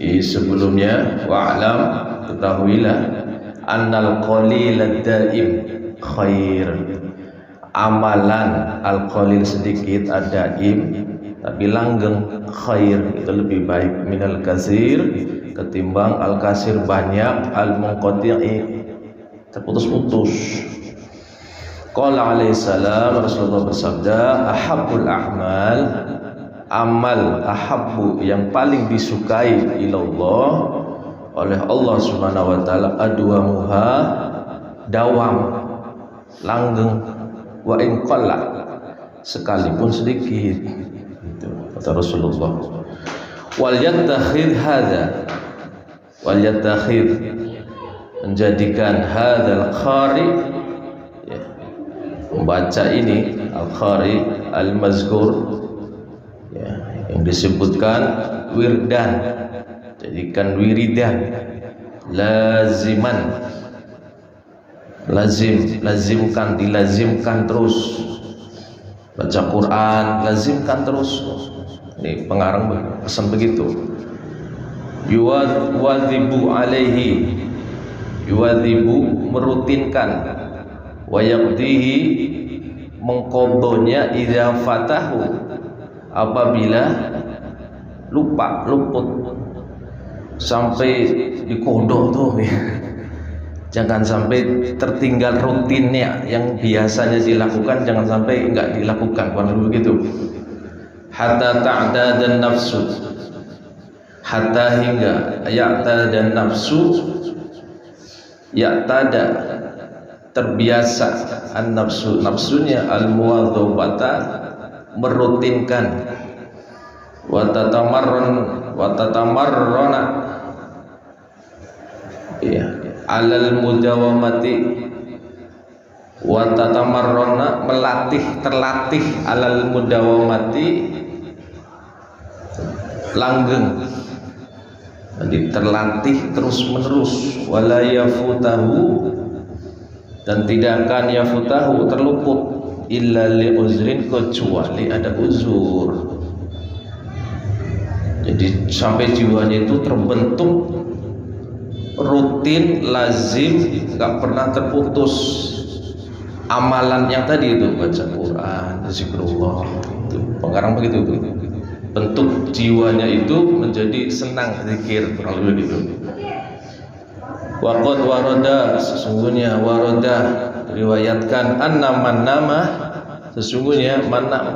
Sebelumnya wa'lam, ketahuilah annal qalil daim khair. Amalan al-qalil sedikit adaim tapi langgeng khair itu lebih baik minal kasir ketimbang al-kasir banyak al-munqati'i terputus-putus. Qala alaihi salam, Rasulullah bersabda, ahabbul a'mal, amal ahabbu yang paling disukai ilallah oleh Allah Subhanahu wa taala, adwamuha, dawam, langgeng, wa in qalla, sekalipun sedikit. Itu kata Rasulullah. Wal yattakhid hadza, wal yattakhid, menjadikan hadzal qari, ya, membaca ini al-qari al-mazkur, ya, yang disebutkan wirdan, jadikan wiridan, laziman, lazimkan, dilazimkan terus. Baca Quran, lazimkan terus. Ini pengarang pesan begitu. Yuwadhibu alaihi, yuwadhibu merutinkan, wa yaqdihi mengqadhonya idza fatahu, apabila lupa, luput, sampai dikodok tuh ya. Jangan sampai tertinggal rutinnya yang biasanya dilakukan, jangan sampai enggak dilakukan, kurang begitu. Hatta ta'dadan nafsu, hatta hingga ya'tada nafsu, ya'tada terbiasa, an nafsu, nafsunya al-muwadzabata merutinkan, wa tatamarrana, ya, alal mudawamati, wa tatamarrana melatih, terlatih, alal mudawamati langgeng, jadi terlatih terus menerus, wala yafutahu, dan tidak akan yafutahu terluput, illa li uzrin, kecuali ada uzur. Jadi sampai jiwanya itu terbentuk rutin, lazim, gak pernah terputus amalan yang tadi itu, baca Quran, zikrullah, itu pengarang begitu, bentuk jiwanya itu menjadi senang zikir, kurang lebih begitu. Waqad warada, sesungguhnya warada riwayatkan, anna man nama, sesungguhnya man nama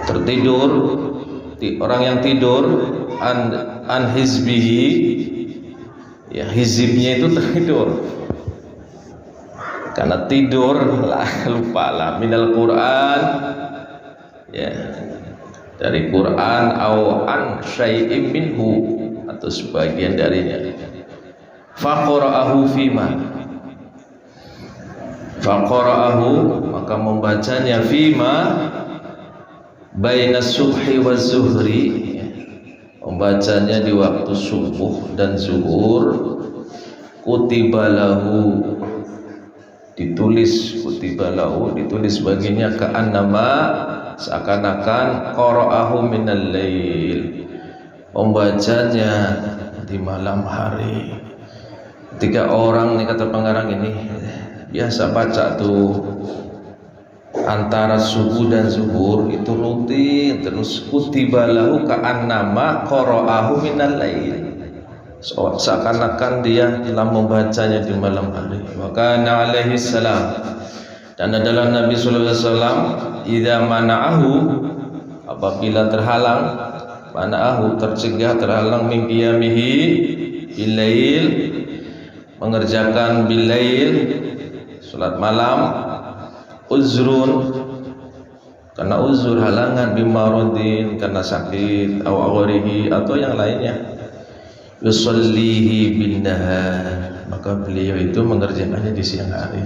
tertidur, orang yang tidur, an hizbihi, ya, hizibnya itu tertidur karena tidur lah, lupa lah, minal Quran, ya, dari Quran, au an syai'im minhu, atau sebagian darinya. Faqara'ahu fima, faqara'ahu, maka membacanya, fima baina subhi wa zuhri, membacanya di waktu subuh dan zuhur, kutiba lahu, ditulis, kutiba lahu, ditulis baginya, ka'annama, seakan-akan, qara'ahu minal lail, membacanya di malam hari. Ketika orang, nih kata pengarang ini, biasa baca tuh antara subuh dan zuhur, itu rutin terus, kutiba lahu ka'annama qara'ahu minal lail, seakan-akan dia telah membacanya di malam hari. Wa kana alaihi salam, dan adalah Nabi sallallahu alaihi wasallam, idza mana'ahu, apabila terhalang, mana'ahu tercegah, terhalang, min qiyamihi bilail, mengerjakan bilail, salat malam, uzrun, karena uzur, halangan, bimarodin, karena sakit, awarihi, atau yang lainnya, yusallihi bin nahar, maka beliau itu mengerjakannya di siang hari.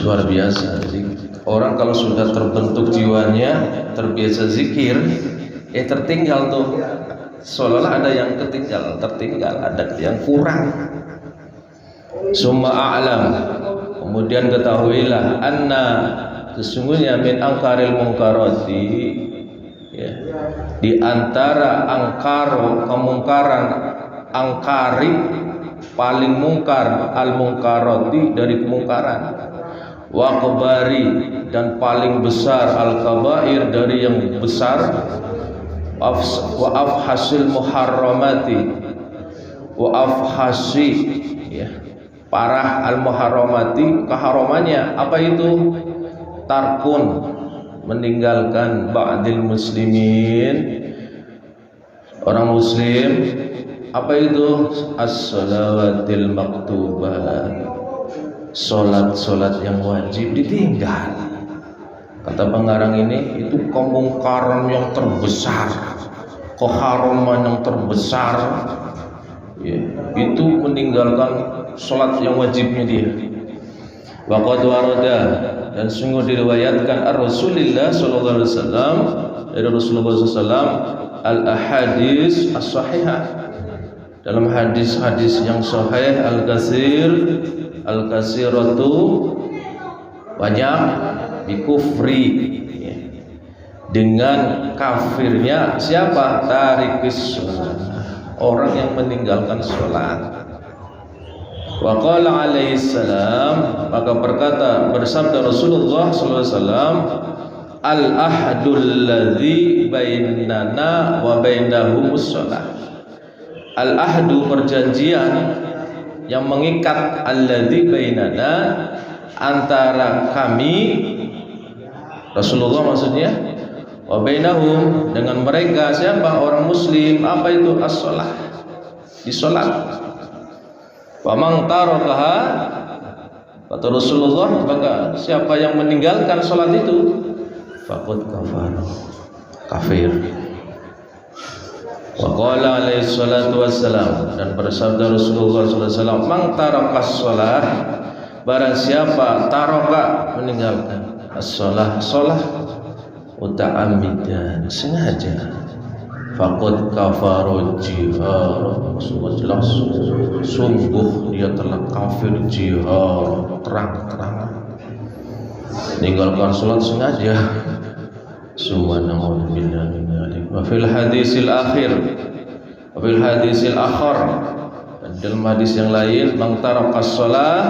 Luar biasa. Jadi orang kalau sudah terbentuk jiwanya, terbiasa zikir, tertinggal tuh, seolah-olah ada yang ketinggal, tertinggal, ada yang kurang. Summa a'lam, kemudian ketahuilah, anna, sesungguhnya min angkaril mungkarati, ya. Di antara angkaro kemungkaran, angkari paling mungkar, al mungkarati dari kemungkaran, wa kabari dan paling besar, al kabair dari yang besar, wa afhasil muharramati, wa afhasi ya, parah al muharramati keharamannya. Apa itu? Tarkun, meninggalkan ba'dil muslimin, orang muslim. Apa itu? As-salawatil maktubah, solat-solat yang wajib ditinggal. Kata pengarang ini, itu kemungkaran yang terbesar, keharaman yang terbesar ya, itu meninggalkan solat yang wajibnya dia. Waqad warada, dan sungguh diriwayatkan ar-Rasulillah sallallahu alaihi wasallam, dari Rasulullah sallallahu al-ahadis as-sahihah, dalam hadis-hadis yang sahih, al-kasiratu banyak, bikufri ya, dengan kafirnya siapa? Tarikis sholat, orang yang meninggalkan sholat. Wa qala alaihi salam, maka bersabda Rasulullah sallallahu alaihi wasallam, al-ahdul ladzi bainana wa bainahumus shalah. Al-ahdu, perjanjian yang mengikat, alladzi bainana, antara kami, Rasulullah maksudnya, wa bainahum, dengan mereka siapa? Orang muslim. Apa itu? As-shalah, di salat. Wa man tarakaha, kata Rasulullah, maka siapa yang meninggalkan salat itu, faqad kafara, kafir. Wa qala alaihi salatu wassalam, dan bersabda Rasulullah sallallahu alaihi wasallam, man tarakas shalah, barang siapa taraka, meninggalkan as-shalah, shalah, muta'ammidan, sengaja, faqad kafara jihar, jelas sungguh dia telah kafir jihar, terang-terangan, meninggalkan salat sengaja. Subhanallah billahi min dzalik. Wa fil hadisil akhir, wa fil hadisil akhar, dalam hadis yang lain, man tarakas shalah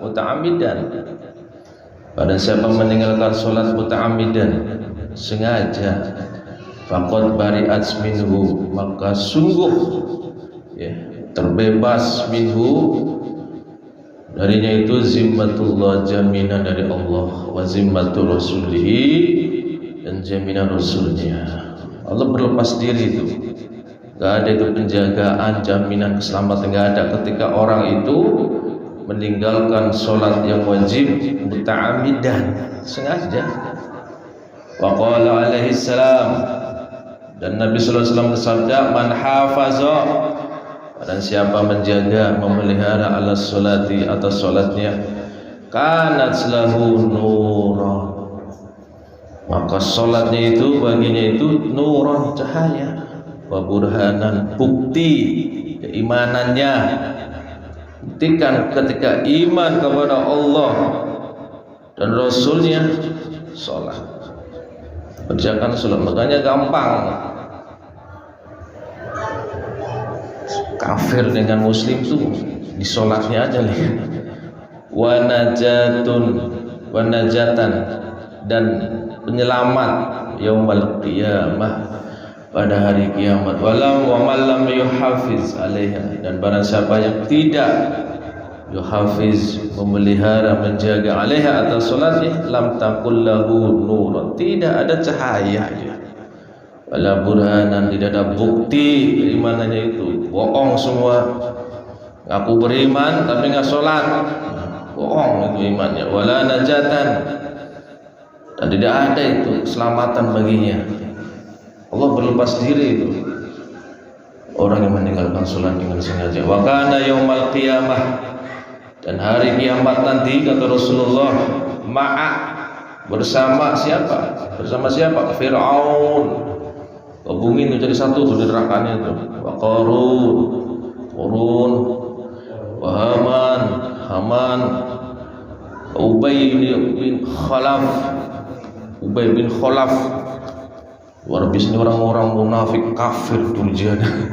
muta'ammidan, pada siapa meninggalkan salat muta'ammidan, sengaja, faqad bari'at minhu, maka sungguh ya, terbebas minhu, darinya itu, zimmatullah, jaminan dari Allah, wa zimmatur rasulihi, dan jaminan Rasulnya. Allah berlepas diri itu, gak ada itu penjagaan, jaminan keselamatan, gak ada ketika orang itu meninggalkan sholat yang wajib muta'ammidan, sengaja. Wa qala alaihi salam, dan Nabi sallallahu alaihi wasallam bersabda, man hafaza, dan siapa menjaga, memelihara ala sholati, atas sholatnya, kanat lahu nurah, maka sholatnya itu baginya itu nuron, cahaya, wa burhanan, bukti keimanannya. Buktikan ketika iman kepada Allah dan Rasulnya, sholat, kerjakan sholat. Makanya gampang kafir dengan muslim tuh di sholatnya aja nih. Wa najatan, dan penyelamat yaumul qiyamah, pada hari kiamat. Walam wa man lam yuhafiz alaiha, dan barang siapa yang tidak yuhafiz, memelihara, menjaga, alaiha, atas salatnya, lam taqul lahu nur, tidak ada cahaya dia, wala burhanan, tidak ada bukti keimanannya, itu bohong semua. Ngaku beriman tapi nggak sholat, bohong itu imannya. Wala najatan, dan tidak ada itu keselamatan baginya. Allah berlepas diri itu orang yang meninggalkan sholat dengan sengaja. Wa kana yaumal qiyamah, dan hari kiamat nanti, kata Rasulullah, ma'a, bersama siapa? Bersama siapa? Fir'aun, gabungin itu jadi satu tuh di nerakanya itu. Wa Qarun, wa Haman, Ubay bin Khalaf, Luar biasa ini orang-orang munafik kafir durjana.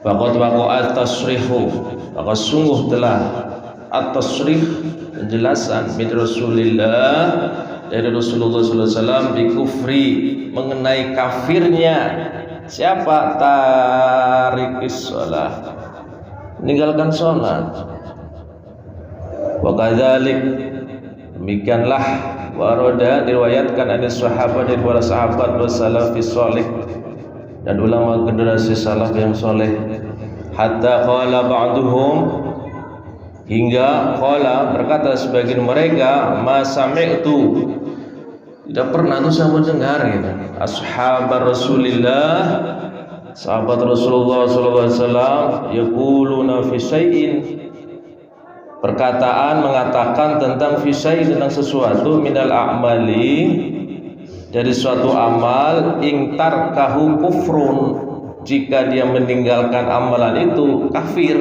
Faqad waqa'a at-tasrihu, maka sungguh telah at-tasrih penjelasan min Rasulillah dari Rasulullah sallallahu alaihi wasallam bi kufri mengenai kafirnya siapa tarikis shalah, meninggalkan salat. Wa kadzalik demikianlah warada diriwayatkan ada sahabat dari para sahabat wasalafis salih dan ulama generasi salaf yang soleh, hatta qala ba'duhum, hingga qala berkata sebagian mereka, ma sami'tu, tidak pernah tuh saya mendengar gitu, ashabar Rasulillah, sahabat Rasulullah sallallahu alaihi wasallam, yaquluna fi syai'in, perkataan mengatakan tentang fi syai', tentang sesuatu, minal a'mali, dari suatu amal, ingtar kahu kufrun, jika dia meninggalkan amalan itu kafir,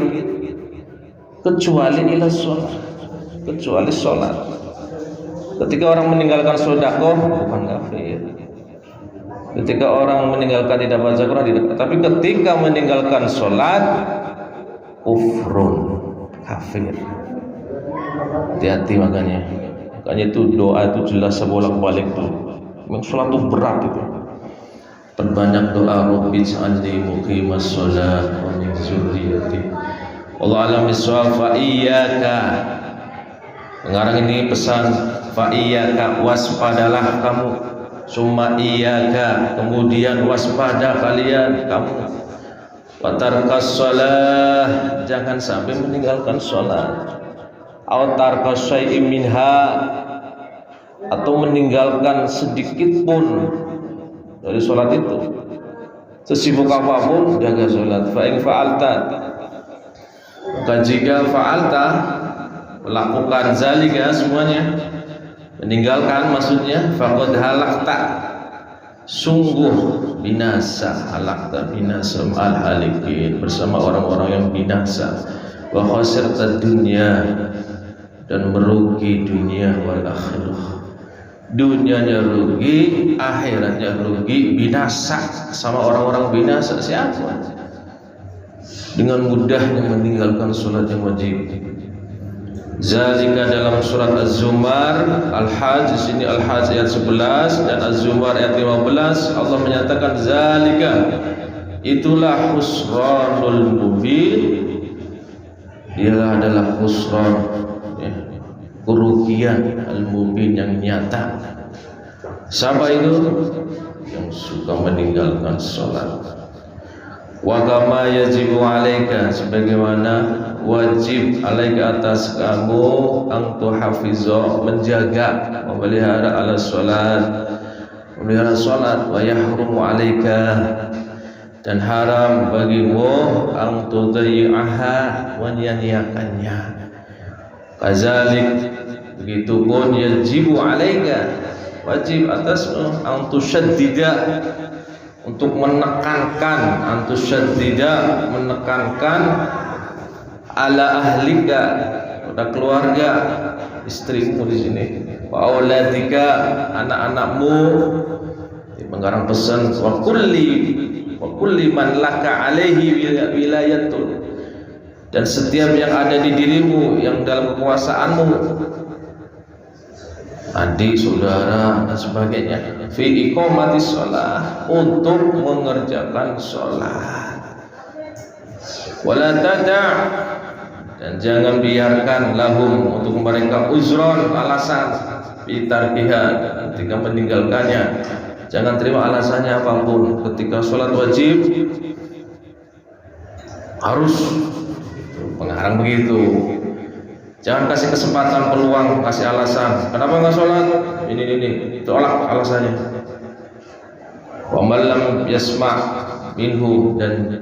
kecuali ila sholat, kecuali sholat. Ketika orang meninggalkan sedekah bukan kafir, ketika orang meninggalkan tidak baca Quran tidak, tapi ketika meninggalkan sholat kufrun, kafir. Hati-hati makanya itu doa itu jelas sebolak-balik tuh. Memang sholat itu berat itu. Perbanyak doa Rabbi ij'alni muqimas sholat wa min dzurriyyati. Allah alam bisawab. Fa iyyaka, mengarang ini pesan, fa iyyaka, waspadalah kamu, summa iyyaka, kemudian waspada kalian kamu, wa tarkas shalah, jangan sampai meninggalkan sholat, au tarkas syai'in minha, atau meninggalkan sedikit pun dari sholat itu. Sesibuk apapun jaga sholat. Fa in fa'alta, maka jika fa'alta melakukan zalika semuanya, meninggalkan maksudnya, faqad halakta, sungguh binasa, halakta binasa al halikin, bersama orang-orang yang binasa, wa khasirta dunya, dan merugi dunia wal akhirah, dunianya rugi, akhiratnya rugi, binasa. Sama orang-orang binasa siapa? Dengan mudahnya meninggalkan sholat yang wajib. Zalika dalam surat Az-Zumar, Al-Hajj, di sini Al-Hajj ayat 11 dan Az-Zumar ayat 15, Allah menyatakan zalika, itulah khusranul mubin, ialah adalah khusran, kerugian al-mubin yang nyata. Siapa itu? Yang suka meninggalkan sholat. Wa kama yajibu alaika, sebagaimana wajib alaika atas kamu, ang tuhafizah, menjaga, memelihara ala sholat, memelihara sholat, wa yahrumu alaika, dan haram bagimu, ang tudayyi'aha, menyia-nyiakannya. Kazalik, begitupun yajibu alaika, wajib atasmu, antusyaddida, untuk menekankan, antusyaddida, menekankan, ala ahlika, pada keluarga, istrimu di sini, wa auladika, anak-anakmu, mengarang pesan, wa kulli man laka alaihi wilayatun, dan setiap yang ada di dirimu, yang dalam kekuasaanmu, adik, saudara, dan sebagainya, fi iqamatis shalah, untuk mengerjakan sholat. Wala tada', dan jangan biarkan lahum, untuk mereka, uzron, alasan, bitarkiha, ketika meninggalkannya. Jangan terima alasannya apapun. Ketika sholat wajib harus, pengarang begitu. Jangan kasih kesempatan, peluang, kasih alasan. Kenapa nggak sholat? Ini tolak alasannya. Wa man lam yasma' minhu, dan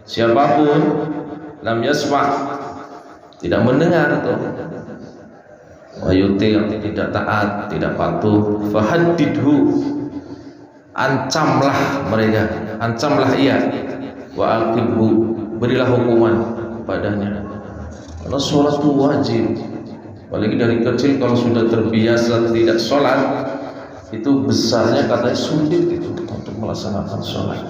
siapapun lam yasma', tidak mendengar tuh, wa yuti', tidak taat, tidak patuh, fahaddidhu, ancamlah mereka, ancamlah ia, wa aqibhu, berilah hukuman padanya. Karena sholat itu wajib, apalagi dari kecil kalau sudah terbiasa tidak sholat, itu besarnya katanya sulit itu untuk melaksanakan sholat.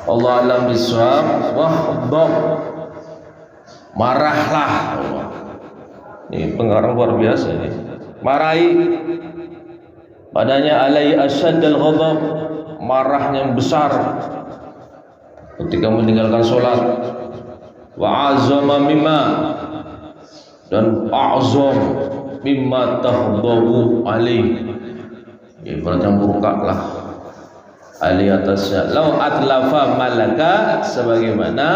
Allah alam bisawab. Wahdab, marahlah. Ini pengarang luar biasa ini. Marahi padanya alai asyaddal ghadab, marahnya yang besar ketika meninggalkan sholat. Wa azama mimma, dan a'zam mimma tahdabu alaih, berarti murka lah ali atasnya. Lau atlafa malaka, sebagaimana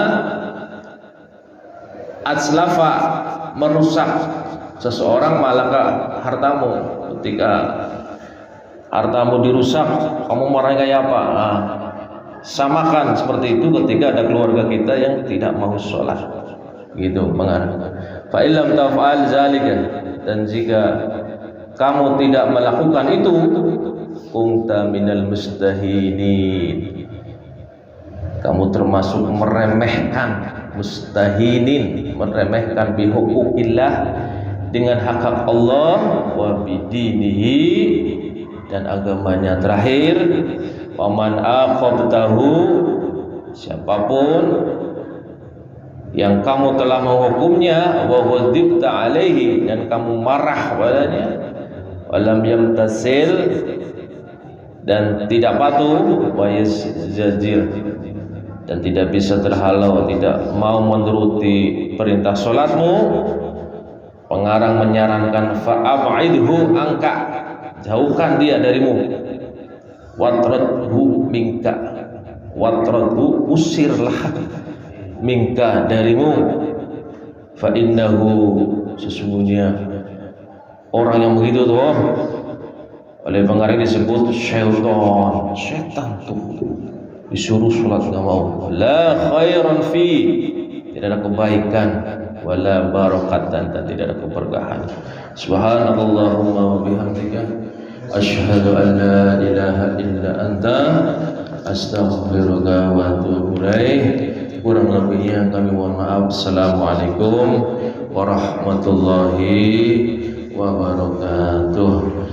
atlafa merusak seseorang malaka hartamu. Ketika hartamu dirusak, kamu marahnya kayak apa? Samakan seperti itu ketika ada keluarga kita yang tidak mau sholat, gitu mengarah. Fa illam taf'al zalika, dan jika kamu tidak melakukan itu, kunta minal mustahinin, kamu termasuk meremehkan, mustahinin, meremehkan bihuquqillah, dengan hak Allah, wa bidinihi, dan agamanya. Terakhir, waman aqabtahu, siapapun yang kamu telah menghukumnya, wa ghadibta alaihi, dan kamu marah padanya, walam yamtasil, dan tidak patuh, wa yazjir, dan tidak bisa terhalau, tidak mau menuruti perintah sholatmu, pengarang menyarankan fa'ab'idhu angka, jauhkan dia darimu, watradhu minka, watradhu usirlah minka darimu, fa innahu, sesungguhnya orang yang begitu tuh oleh pengarang disebut syaitan, setan tuh disuruh sholat nggak mau. La khairan fi, tidak ada kebaikan, wala barakatan, dan tidak ada keberkahan. Subhanallahumma wa bihamdika, asyhadu an la ilaha illa anta, astaghfiruka wa atubu ilaik. Kurang lebihnya kami mohon maaf. Assalamualaikum warahmatullahi wabarakatuh.